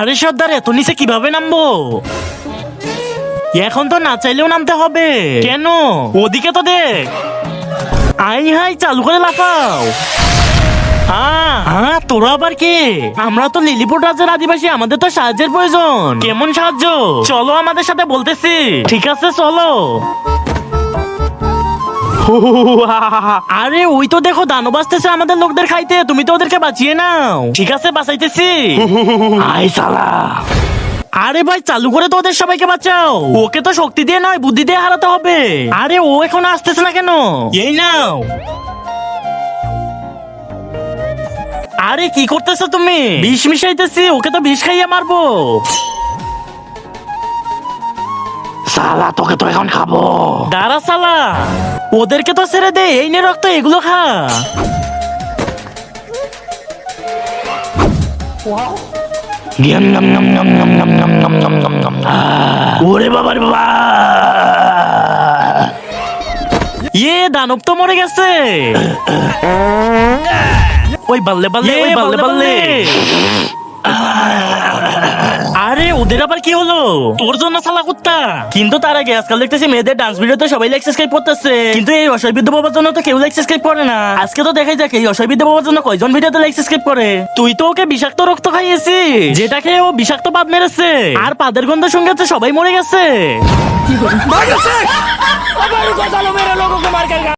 আরে সর্দার, এত নিচে কিভাবে নামবো? এখন তো না চাইলেও নামতে হবে। কেন? ওদিকে তো দেখ। আই হাই, চালু করে লাফাও। হ্যাঁ, তোরা আবার কে? আমরা তো লিলিপুট রাজ্যের আদিবাসী, আমাদের তো সাহায্যের প্রয়োজন। কেমন সাহায্য? চলো আমাদের সাথে, বলতেছি। ঠিক আছে, চলো। আরে ওই তো দেখো, দানব আসতেছে আমাদের লোকদের খাইতে। তুমি তো ওদেরকে বাঁচিয়ে নাও। ঠিক আছে, বাঁচাইতেছি। আই সালা। আরে ভাই, চালু করে তো ওদের সবাইকে বাঁচাও। ওকে তো শক্তি দিয়ে নয়, বুদ্ধি দিয়ে হারাতে হবে। আরে ও এখন আসতেছে না কেন? এই নাও। আরে কি করতেছো তুমি? বিষ মিশাইতেছি, ওকে তো বিষ খাইয়ে মারবো। সালা, তোকে তো এখন খাবো। দাঁড়া সালা, ওদেরকে তো ছেড়ে দে। এই নে রক্ত, এগুলো খা। ওরে বাবা রে বাবা! ইয়ে, দানব তো মরে গেছে। ওই বাল্লে বাল্লে, ওই বাল্লে বাল্লে। আরে ওদের আবার কি হলো? তোর জন্য শালা কুত্তা। কিন্তু তার আগে আজকাল দেখতেছি মেয়েদের ডান্স ভিডিওতে সবাই লাইক সাবস্ক্রাইব করতেছে, কিন্তু এই অসহায় বৃদ্ধ বাবার জন্য তো কেউ লাইক সাবস্ক্রাইব করে না। আজকে তো দেখাই যাক এই অসহায় বৃদ্ধ বাবার জন্য কয়জন ভিডিওতে লাইক সাবস্ক্রাইব করে। তুই তো ওকে বিষাক্ত রক্ত খাইয়েছি, যেটা খেয়ে ও বিষাক্ত পাদ মেরেছে, আর পাদের গন্ধ শুনতে সবাই মরে গেছে।